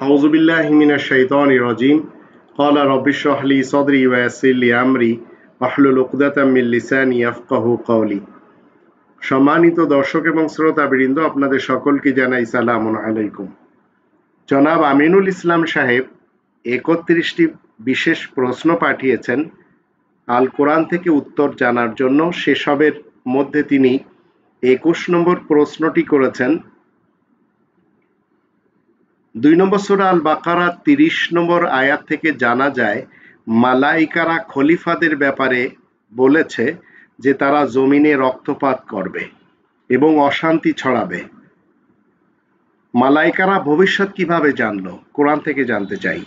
আউযু বিল্লাহি মিনাশ শাইতানির রাজিম। ক্বালা রাব্বি ইশরাহ লি সাদরি ওয়া ইয়াসসির লি আমরি ওয়াহলুল উকদাতাম মিন লিসানি ইয়াফকাহু কাওলি। সম্মানিত দর্শক এবং শ্রোতাবৃন্দ, আপনাদের সকলকে জানাই সালামুন আলাইকুম। জনাব আমিনুল ইসলাম সাহেব ৩১টি বিশেষ প্রশ্ন পাঠিয়েছেন আল কোরআন থেকে উত্তর জানার জন্য। সেসবের মধ্যে তিনি ২১ নম্বর প্রশ্নটি করেছেন। ২ নম্বর সূরা আল বাকারার ৩০ নম্বর আয়াত থেকে জানা যায় মালাইকারা খলিফাদের ব্যাপারে বলেছে যে তারা জমিনে রক্তপাত করবে এবং অশান্তি ছড়াবে। মালাইকারা ভবিষ্যৎ কিভাবে জানলো? কোরআন থেকে জানতে চাই।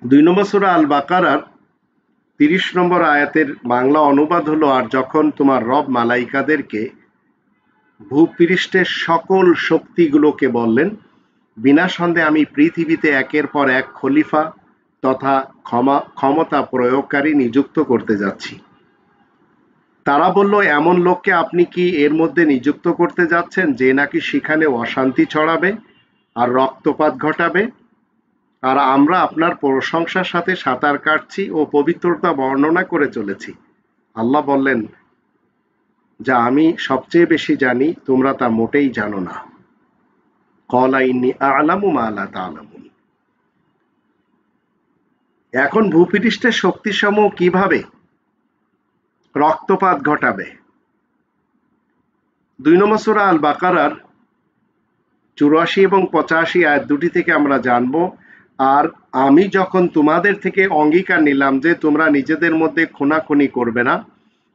২ নম্বর সূরা আল বাকারার ৩০ নম্বর আয়াতের বাংলা অনুবাদ হলো, আর যখন তোমার রব মালাইকাদেরকে ভূপৃষ্ঠের সকল শক্তিগুলোকে বললেন, বিনা সন্দেহে আমি পৃথিবীতে একের পর এক খলিফা তথা ক্ষমতা প্রয়োগকারী নিযুক্ত করতে যাচ্ছি। তারা বলল, এমন লোককে আপনি কি এর মধ্যে নিযুক্ত করতে যাচ্ছেন যে নাকি সেখানে অশান্তি ছড়াবে আর রক্তপাত ঘটাবে? আর আমরা আপনার প্রশংসার সাথে সাঁতার কাটছি ও পবিত্রতা বর্ণনা করে চলেছি। আল্লাহ বললেন, যা আমি সবচেয়ে বেশি জানি তোমরা তা মোটেই জানো না। ক্বালা ইন্নী আ'লামু মা লা তা'লামুন। এখন ভূপৃষ্ঠের শক্তিসমূহ কিভাবে রক্তপাত ঘটাবে? ২ নম্বর সূরা আল বাকারার ৮৪ এবং ৮৫ আয়াত দুটি থেকে আমরা জানব, আর আমি যখন তোমাদের থেকে অঙ্গীকার নিলাম যে তোমরা নিজেদের মধ্যে খুনাখুনি করবে না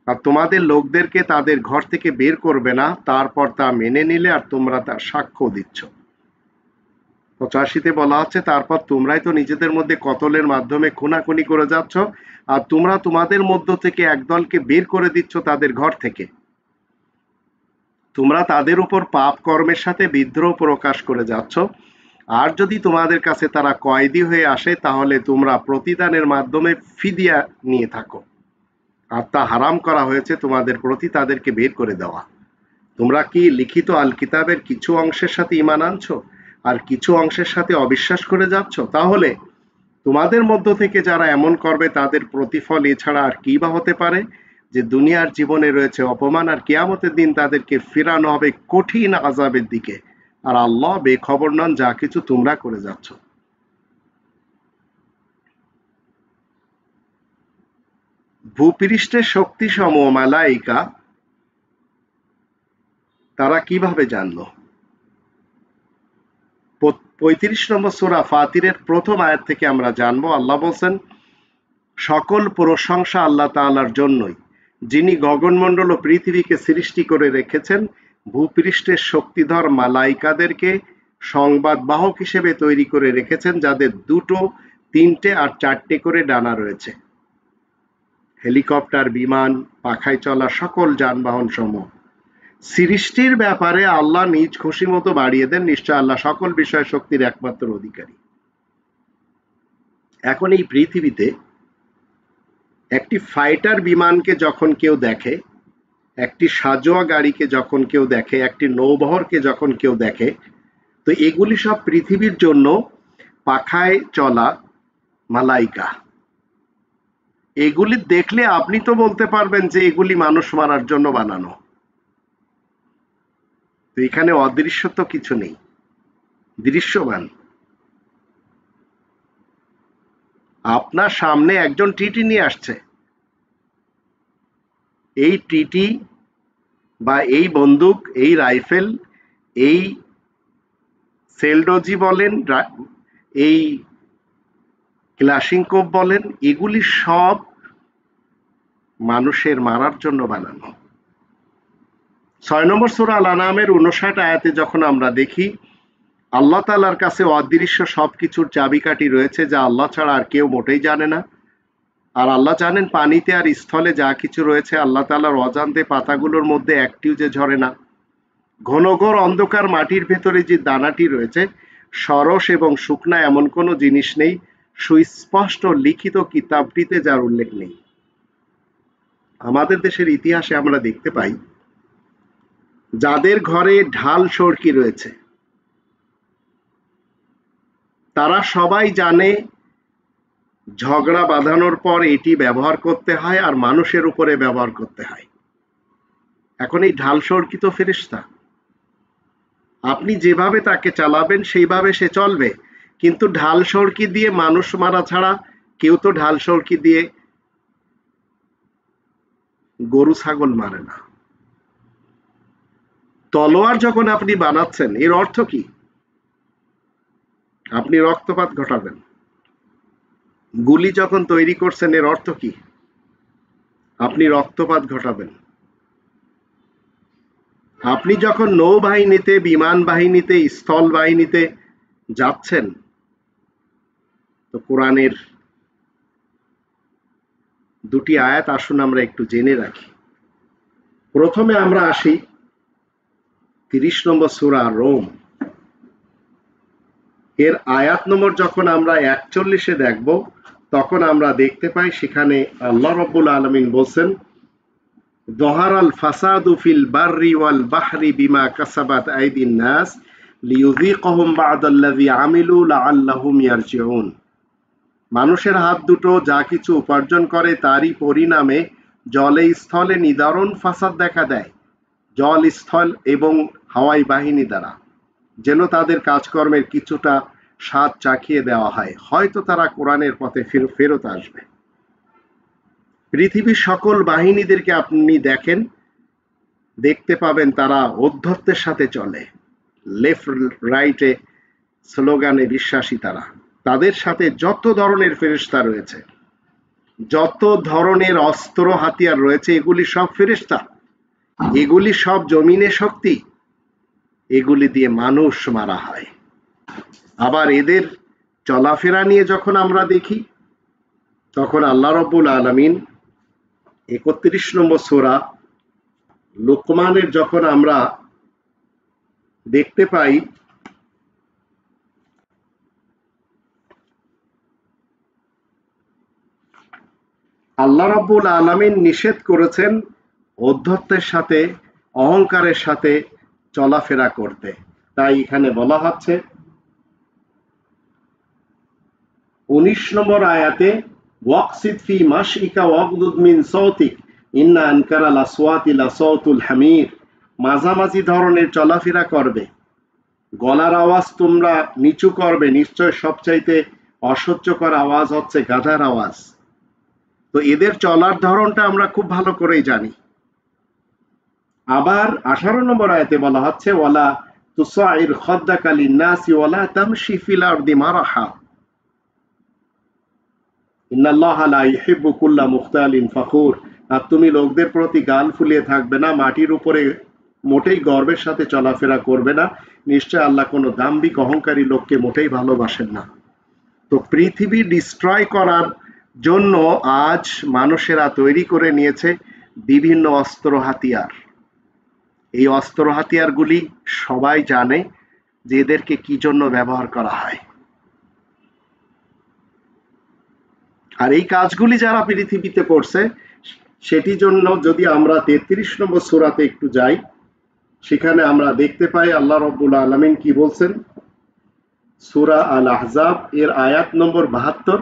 আর তোমাদের লোকদেরকে তাদের ঘর থেকে বের করবে না, তারপর তা মেনে নিলে আর তোমরা তার সাক্ষ্য দিচ্ছ। ৮৫তে বলা হচ্ছে, তারপর তোমরাই তো নিজেদের মধ্যে কতলের মাধ্যমে খুনাখুনি করে যাচ্ছ আর তোমরা তোমাদের মধ্য থেকে একদলকে বের করে দিচ্ছ তাদের ঘর থেকে। তোমরা তাদের উপর পাপ কর্মের সাথে বিদ্রোহ প্রকাশ করে যাচ্ছ। আর যদি তোমাদের কাছে তারা কয়েদি হয়ে আসে তাহলে তোমরা প্রতিদানের মাধ্যমে ফিদিয়া নিয়ে থাকো, আর তা হারাম করা হয়েছে তোমাদের প্রতি তাদেরকে বের করে দেওয়া। তোমরা কি লিখিত আল কিতাবের কিছু অংশের সাথে ঈমান আনছো আর কিছু অংশের সাথে অবিশ্বাস করে যাচ্ছ? তাহলে তোমাদের মধ্য থেকে যারা এমন করবে তাদের প্রতিফল এছাড়া আর কি বা হতে পারে, যে দুনিয়ার জীবনে রয়েছে অপমান আর কিয়ামতের দিন তাদেরকে ফেরানো হবে কঠিন আযাবের দিকে, আর আল্লাহ বেখবর নন যা কিছু তোমরা করে যাচ্ছ। ভূপৃষ্ঠের শক্তিসমূহ মালাইকা তারা কিভাবে জানলো? ৩৫ নম্বর সূরা ফাতিরের প্রথম আয়াত থেকে আমরা জানবো, আল্লাহ বলছেন, সকল প্রশংসা আল্লাহ তাআলার জন্যই, যিনি গগনমণ্ডল ও পৃথিবীকে সৃষ্টি করে রেখেছেন। ভূপৃষ্ঠের শক্তিধর মালাইকাদেরকে সংবাদবাহক হিসেবে তৈরি করে রেখেছেন, যাদের ২টো, ৩টে আর ৪টে করে ডানা রয়েছে। হেলিকপ্টার, বিমান, পাখায় চলা সকল যানবাহন সমূহ সৃষ্টির ব্যাপারে আল্লাহ নিজ খুশি মতো বাড়িয়ে দেন। নিশ্চয় আল্লাহ সকল বিষয় শক্তির একমাত্র অধিকারী। এখন এই পৃথিবীতে একটি ফাইটার বিমানকে যখন কেউ দেখে, একটি সাজোয়া গাড়িকে যখন কেউ দেখে, একটি নৌবহরকে যখন কেউ দেখে, তো এগুলি সব পৃথিবীর জন্য পাখায় চলা মালাইকা। এগুলি দেখলে আপনি তো বলতে পারবেন যে এগুলি মানুষ মারার জন্য বানানো। তো এখানে অদৃশ্য তো কিছু নেই, দৃশ্যমান। আপনার সামনে একজন টিটি নিয়ে আসছে, এই টিটি বা এই বন্দুক, এই রাইফেল, এই সেলডোজি বলেন, এই ক্লাশিনকোভ বলেন, এগুলি সব মানুষের মারার জন্য বানানো। ৬ নম্বর সূরা আল আনআমের ৫৯ আয়াতে যখন আমরা দেখি আল্লাহ তাআলার কাছে অদৃশ্য সবকিছুর চাবিকাঠি রয়েছে যা আল্লাহ ছাড়া আর কেউ মোটেই জানে না, আর আল্লাহ জানেন পানিতে আর স্থলে যা কিছু রয়েছে। আল্লাহ তাআলার অজান্তে পাতাগুলোর মধ্যে একটিও যে ঝরে না। ঘনঘোর অন্ধকার মাটির ভেতরে যে দানাটি রয়েছে, সরস এবং শুকনা এমন কোনো জিনিস নেই সুস্পষ্ট লিখিত কিতাবটিতে যার উল্লেখ নেই। আমাদের দেশের ইতিহাসে আমরা দেখতে পাই, যাদের ঘরে ঢাল সড়কি রয়েছে, তারা সবাই জানে ঝগড়া বাঁধানোর পর এটি ব্যবহার করতে হয় আর মানুষের উপরে ব্যবহার করতে হয়। এখন এই ঢাল সর্কিত ফেরেশতা, আপনি যেভাবে তাকে চালাবেন সেইভাবে সে চলবে, কিন্তু ঢাল সরকি দিয়ে মানুষ মারা ছাড়া কেউ তো ঢাল সরকি দিয়ে গরু ছাগল মারে না। তলোয়ার যখন আপনি বানাচ্ছেন এর অর্থ কি? আপনি রক্তপাত ঘটাবেন। গুলি যখন তৈরি করছেন এর অর্থ কি? আপনি রক্তপাত ঘটাবেন। আপনি যখন নৌবাহিনীতে, বিমান বাহিনীতে, স্থল বাহিনীতে যাচ্ছেন, তো কোরআনের দুটি আয়াত আসুন আমরা একটু জেনে রাখি। প্রথমে আমরা আসি 30 নম্বর সূরা রোম, এর আয়াত নম্বর যখন আমরা 41-এ দেখব, তখন আমরা দেখতে পাই সেখানে আল্লাহ রাব্বুল আলামিন বলছেন, যহারাল ফাসাদু ফিল বাররি ওয়াল বাহরি বিমা কাসাবাত আইদিন নাস লিয়ুযীকাহুম বা'দাল্লাযী আমিলু লাআল্লাহুম ইয়ারজিউন। মানুষের হাত দুটো যা কিছু উপার্জন করে তারই পরিণামে জলে স্থলে নিদারুণ ফাসাদ দেখা দেয়, জল স্থল এবং হাওয়াই বাহিনী দ্বারা, যেন তাদের কাজকর্মের কিছুটা স্বাদ চাখিয়ে দেওয়া হয়, হয়তো তারা কোরআনের পথে ফেরত আসবে। পৃথিবীর সকল বাহিনীদেরকে আপনি দেখতে পাবেন তারা ঔদ্ধত্যের সাথে চলে, লেফট রাইটে স্লোগানে বিশ্বাসী তারা। তাদের সাথে যত ধরনের ফেরেশতা রয়েছে, যত ধরনের অস্ত্র হাতিয়ার রয়েছে, এগুলি সব ফেরেশতা, এগুলি সব জমিনে শক্তি, এগুলি দিয়ে মানুষ মারা হয়। আবার এদের চলাফেরা নিয়ে যখন আমরা দেখি, তখন আল্লাহ রাব্বুল আলামিন 31 নম্বর সূরা লুকমানের যখন আমরা দেখতে পাই, আল্লাহ রাব্বুল আলামিন নিষেধ করেছেন ঔদ্ধত্যের সাথে, অহংকারের সাথে চলাফেরা করতে। তাই এখানে বলা হচ্ছে 19 নম্বর আয়াতে, ওয়াকসিদ ফি মাশইকা ওয়াগদুদ মিন সাওতিক ইন্না আনকারাল আসওয়াতি লাসাউতুল হামির। মাঝামাঝি ধরনের চলাফেরা করবে, গলার আওয়াজ তোমরা নিচু করবে, নিশ্চয় সবচাইতে অসহ্যকর আওয়াজ হচ্ছে গাধার আওয়াজ। তো এদের চলার ধরনটা আমরা খুব ভালো করেই জানি। আবার 18 নম্বর আয়াতে বলা হচ্ছে, ওয়ালা তুসাইর খাদ্দাকা লিন্নাসি ওয়ালা তামশি ফিল আরদি মারাহা ইন্নাল্লাহা লা ইউহিব্বু কুল্লা মুখতালিন ফাখুর। আর তুমি লোকদের প্রতি গাল ফুলিয়ে থাকবে না, মাটির উপরে মোটেই গর্বের সাথে চলাফেরা করবে না, নিশ্চয় আল্লাহ কোনো দাম্ভিক অহংকারী লোককে মোটেই ভালোবাসেন না। তো পৃথিবী ডিস্ট্রয় করার জন্য আজ মানুষেরা তৈরি করে নিয়েছে বিভিন্ন অস্ত্র হাতিয়ার। এই অস্ত্র হাতিয়ারগুলি সবাই জানে যে এদেরকে কি জন্য ব্যবহার করা হয়। আর এই কাজগুলি যারা পৃথিবীতে করছে, সেটি জন্য যদি আমরা 33 নম্বর সূরাতে একটু যাই, সেখানে আমরা দেখতে পাই আল্লাহ রাব্বুল আলামিন কি বলছেন। সূরা আল আহজাব এর আয়াত নম্বর 72,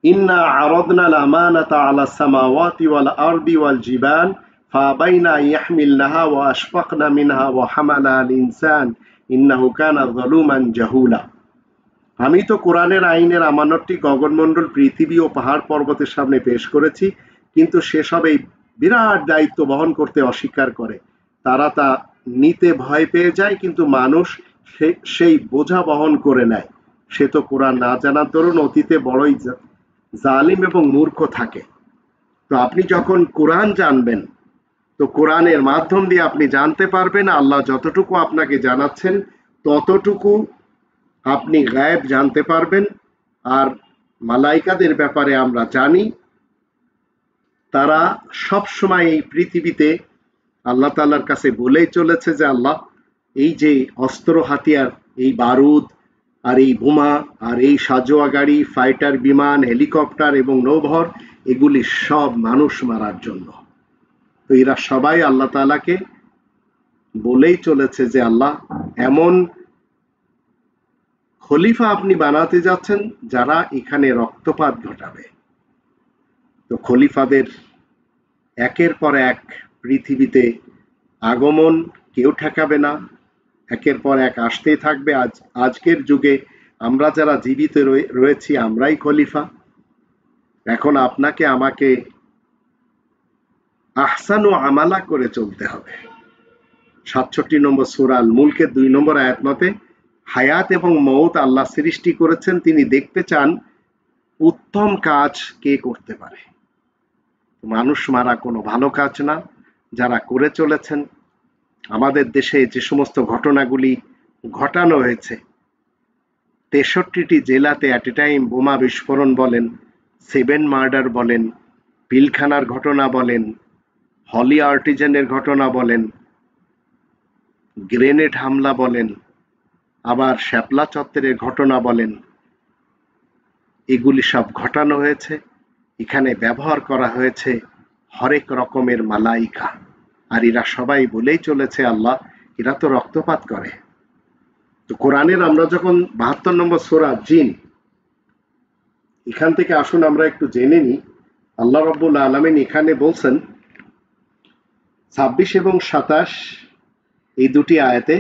ইন্না আরাদনাল আমানাতা আলাস সামাওয়াতি ওয়াল আরদি ওয়াল জিবাল ফাবাইনা ইয়াহমিলনাহা ওয়া আশফাকনা মিনহা ওয়া হামালাহা আল ইনসান ইন্নাহু কানা যালুমান জাহুলা। আমি তো কোরআনের আইনের আমানতটি গগনমণ্ডল, পৃথিবী ও পাহাড় পর্বতের সামনে পেশ করেছি, কিন্তু সেসব এই বিরাট দায়িত্ব বহন করতে অস্বীকার করে। তারা তা নিতে ভয় পেয়ে যায়, কিন্তু মানুষ সেই বোঝা বহন করে নেয়। সে তো কোরআন না জানার দরুন অতীতে বড়ই জালিম এবং মূর্খ থাকে। তো আপনি যখন কোরআন জানবেন, তো কোরআনের মাধ্যম দিয়ে আপনি জানতে পারবেন আল্লাহ যতটুকু আপনাকে জানাচ্ছেন ততটুকু আপনি গায়েব জানতে পারবেন। আর মালাইকাদের ব্যাপারে আমরা জানি তারা সব সময় এই পৃথিবীতে আল্লাহ তাআলার কাছে বলেই চলেছে যে আল্লাহ, এই যে অস্ত্র হাতিয়ার, এই বারুদ আর এই বোমা আর এই সাজোয়া গাড়ি, ফাইটার বিমান, হেলিকপ্টার এবং নৌবহর, এগুলি সব মানুষ মারার জন্য। তো এরা সবাই আল্লাহ তাআলাকে বলেই চলেছে যে আল্লাহ, এমন খলিফা আপনি বানাতে যাচ্ছেন যারা এখানে রক্তপাত ঘটাবে। তো খলিফাদের একের পর এক পৃথিবীতে আগমন কেউ ঠেকাবে না, একের পর এক আসতেই থাকবে। আজকের যুগে আমরা যারা জীবিত রয়েছি আমরাই খলিফা। এখন আপনাকে আমাকে আহসানু আমালা করে চলতে হবে। ৬৭ নম্বর সূরা আল মুলকের ২ নম্বর আয়াত মতে হায়াত এবং মউত আল্লাহ সৃষ্টি করেছেন, তিনি দেখতে চান উত্তম কাজ কে করতে পারে। মানুষ মারা কোনো ভালো কাজ না, যারা করে চলেছেন। আমাদের দেশে যে সমস্ত ঘটনাগুলি ঘটানো হয়েছে, ৬৩টি জেলাতে অ্যাট এ টাইম বোমা বিস্ফোরণ বলেন, 7 মার্ডার বলেন, পিলখানার ঘটনা বলেন, হলি আর্টিজানের ঘটনা বলেন, গ্রেনেড হামলা বলেন, আবার শ্যাপলা চত্বরের ঘটনা বলেন, এগুলি সব ঘটানো হয়েছে। এখানে ব্যবহার করা হয়েছে হরেক রকমের মালাইকা, আর এরা সবাই বলেই চলেছে আল্লাহ এরা তো রক্তপাত করে। তো কোরআনের আমরা যখন ৭২ নম্বর সূরা জিন, এখান থেকে আসুন আমরা একটু জেনে নিই। আল্লাহ রাব্বুল আলামিন এখানে বলছেন ২৬ এবং ২৭ এই দুটি আয়াতে,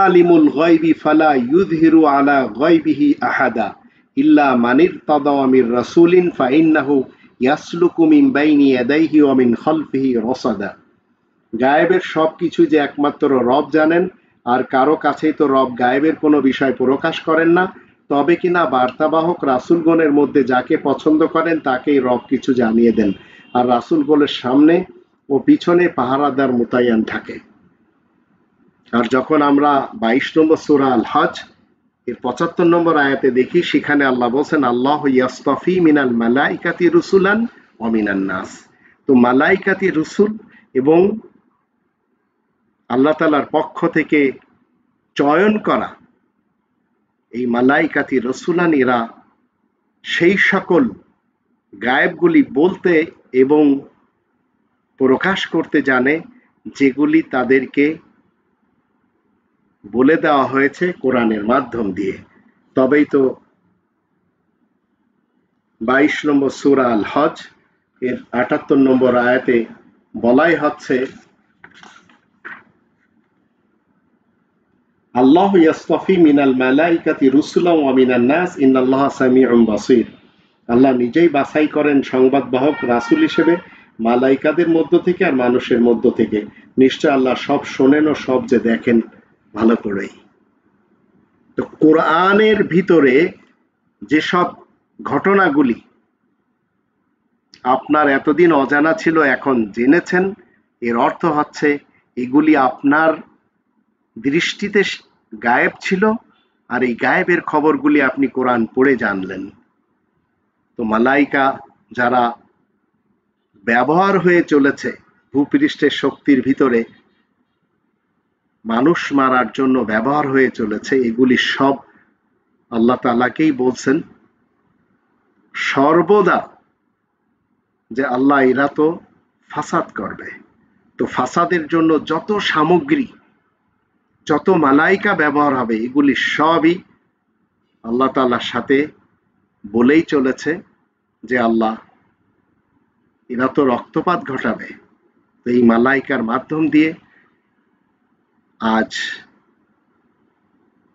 আলিমুল গায়বি ফালা ইউযহিরু আলা গায়বিহি আহাদা ইল্লা মান ইরতাদা মির রাসূলিন ফাইন্নাহু ইয়াসলুকু মিন বাইনি ইয়াদাইহি ওয়া মিন খালফিহি রাসাদা। গায়েবের সবকিছু যে একমাত্র রব জানেন, আর কারো কাছেই তো রব গায়েবের কোনো বিষয় প্রকাশ করেন না। তবে কিনা বার্তাবাহক রাসূলগণের মধ্যে যাকে পছন্দ করেন তাকেই রব কিছু জানিয়ে দেন, আর রাসূলগণের সামনে ও পিছনে পাহারাদার মোতায়েন থাকে। আর যখন আমরা ২২ নম্বর সূরা আল হজ এর ৭৫ নম্বর আয়াতে দেখি, সেখানে আল্লাহ বলছেন আল্লাহু ইয়াসতাফি মিনাল মালাইকাতি রুসুলান ওয়া মিনান নাস। তো মালাইকাতি রসুল এবং আল্লাহ তাআলার পক্ষ থেকে চয়ন করা এই মালাইকাতি রসুলান, এরা সেই সকল গায়েবগুলি বলতে এবং প্রকাশ করতে জানে যেগুলি তাদেরকে বলে দেওয়া হয়েছে কোরআনের মাধ্যম দিয়ে। তবেই তো ২২ নম্বর সূরা আল হজ এর ৭৮ নম্বর আয়াতে বলাই হচ্ছে আল্লাহু ইয়াসতাফি মিনাল মালাইকাতি রুসুলান ওয়া মিনান নাস ইন্নাল্লাহা সামিউন বাসীর। আল্লাহ নিজেই বাছাই করেন সংবাদবাহক রাসূল হিসেবে মালাইকাদের মধ্য থেকে আর মানুষের মধ্য থেকে। নিশ্চয় আল্লাহ সব শোনেন ও সব যে দেখেন ভালো করেই। তো কোরআনের ভিতরে যেসব ঘটনাগুলি আপনার এতদিন অজানা ছিল এখন জেনেছেন, এর অর্থ হচ্ছে এগুলি আপনার দৃষ্টিতে গায়েব ছিল, আর এই গায়েবের খবরগুলি আপনি কোরআন পড়ে জানলেন। তো মালাইকা যারা ব্যবহার হয়ে চলেছে ভূপৃষ্ঠের শক্তির ভিতরে মানুষ মারার জন্য ব্যবহার হয়ে চলেছে, এগুলি সব আল্লাহ তাআলাকেই বলছেন সর্বদা যে আল্লাহ এরা তো ফাসাদ করবে। তো ফাসাদের জন্য যত সামগ্রী, যত মালাইকা ব্যবহার হবে, এগুলি সবই আল্লাহ তাআলার সাথে বলেই চলেছে যে আল্লাহ এরা তো রক্তপাত ঘটাবে। তো এই মালাইকার মাধ্যম দিয়ে আজ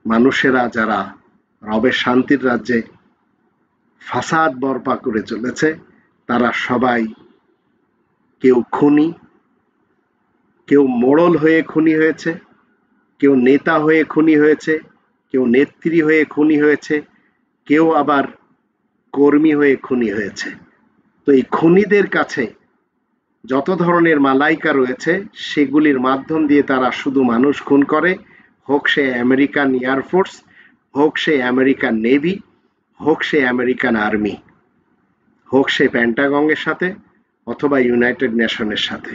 মানুষেরা যারা রবের শান্তির রাজ্যে ফাসাদ বরপা করে চলেছে, তারা সবাই কেউ খুনি, কেউ মোড়ল হয়ে খুনি হয়েছে, কেউ নেতা হয়ে খুনি হয়েছে, কেউ নেত্রী হয়ে খুনি হয়েছে, কেউ আবার কর্মী হয়ে খুনি হয়েছে। তো এই খুনিদের কাছে যত ধরনের মালাইকা রয়েছে সেগুলির মাধ্যম দিয়ে তারা শুধু মানুষ খুন করে, হোক সে আমেরিকান এয়ারফোর্স, হোক সে আমেরিকান নেভি, হোক সে আমেরিকান আর্মি, হোক সে প্যান্টাগনের সাথে অথবা ইউনাইটেড নেশনের সাথে।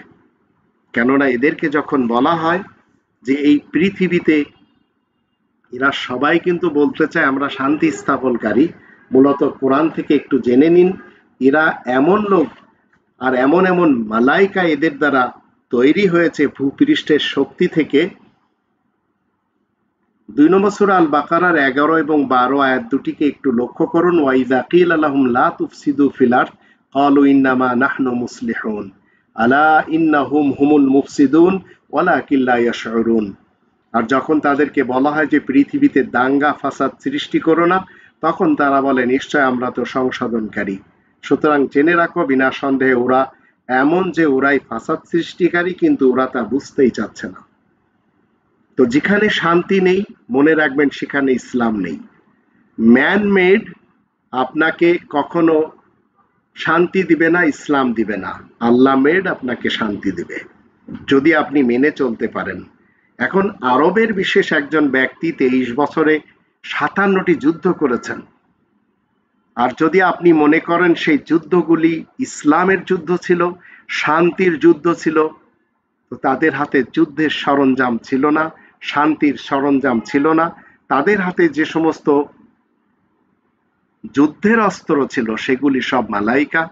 কেননা এদেরকে যখন বলা হয় যে এই পৃথিবীতে এরা সবাই কিন্তু বলতে চায় আমরা শান্তি স্থাপনকারী, মূলত কোরআন থেকে একটু জেনে নিন এরা এমন লোক আর এমন এমন মালাইকা এদের দ্বারা তৈরি হয়েছে ভূপৃষ্ঠের শক্তি থেকে, 2 নম্বর সূরা আল বাকারার 11 এবং 12 আয়াত দুটিকে একটু লক্ষ্য করুন। ওয়াইদা কিলা লাহুম লা তুফসিদু ফিল আরদ ক্বালু ইন্নামা নাহনু মুসলিহুন আলা ইন্নাহুম হুমুল মুফসিদুন ওয়ালাকিন লা ইয়াশউরুন। আর যখন তাদেরকে বলা হয় যে পৃথিবীতে দাঙ্গা ফাসাদ সৃষ্টি করো না, তখন তারা বলে নিশ্চয় আমরা তো সংশোধনকারী। সুতরাং জেনে রাখো বিনা সন্দেহে ওরা এমন যে ওরাই ফাসাদ সৃষ্টিকারী, কিন্তু ওরা তা বুঝতেই চাচ্ছে না। তো যেখানে শান্তি নেই, মনে রাখবেন সেখানে ইসলাম নেই। ম্যান মেড আপনাকে কখনো শান্তি দিবে না, ইসলাম দিবে না। আল্লাহ মেড আপনাকে শান্তি দিবে যদি আপনি মেনে চলতে পারেন। এখন আরবের বিশেষ একজন ব্যক্তি 23 বছরে 57টি যুদ্ধ করেছেন। আর যদি আপনি মনে করেন সেই যুদ্ধগুলি ইসলামের যুদ্ধ ছিল, শান্তির যুদ্ধ ছিল, তো তাদের হাতে যুদ্ধের সরঞ্জাম ছিল না, শান্তির সরঞ্জাম ছিল না। তাদের হাতে যে সমস্ত যুদ্ধের অস্ত্র ছিল সেগুলি সব মালাইকা।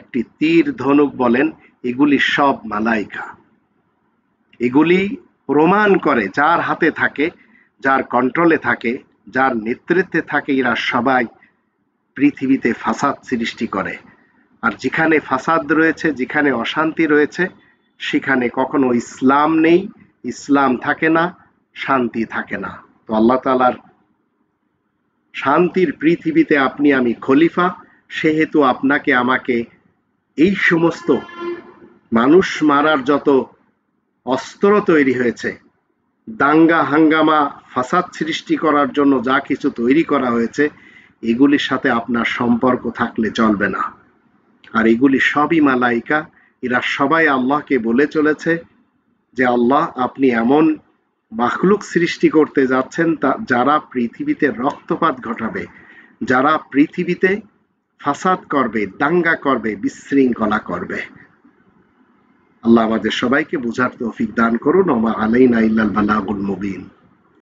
একটি তীর, ধনুক বলেন, এগুলি সব মালাইকা। এগুলি প্রমাণ করে যার হাতে থাকে, যার কন্ট্রোলে থাকে, যার নেতৃত্বে থাকে, এরা সবাই পৃথিবীতে ফাসাদ সৃষ্টি করে। আর যেখানে ফাসাদ রয়েছে, যেখানে অশান্তি রয়েছে, সেখানে কখনো ইসলাম নেই, ইসলাম থাকে না, শান্তি থাকে না। তো আল্লাহ তাআলার শান্তির পৃথিবীতে আপনি আমি খলিফা, সেহেতু আপনাকে আমাকে এই সমস্ত মানুষ মারার যত অস্ত্র তৈরি হয়েছে, দাঙ্গা হাঙ্গামা ফাসাদ সৃষ্টি করার জন্য যা কিছু তৈরি করা হয়েছে, এগুলির সাথে আপনার সম্পর্ক থাকলে চলবে না। আর এগুলি সবই মালাইকা। এরা সবাই আল্লাহকে বলে চলেছে যে আল্লাহ, আপনি এমন মাখলুক সৃষ্টি করতে যাচ্ছেন যারা পৃথিবীতে রক্তপাত ঘটাবে, যারা পৃথিবীতে ফাসাদ করবে, দাঙ্গা করবে, বিশৃঙ্খলা করবে। আল্লাহ আমাদের সবাইকে বুঝার তৌফিক দান করুন। ওমা আলাইনা ইল্লাল বালাগুল মুবিন।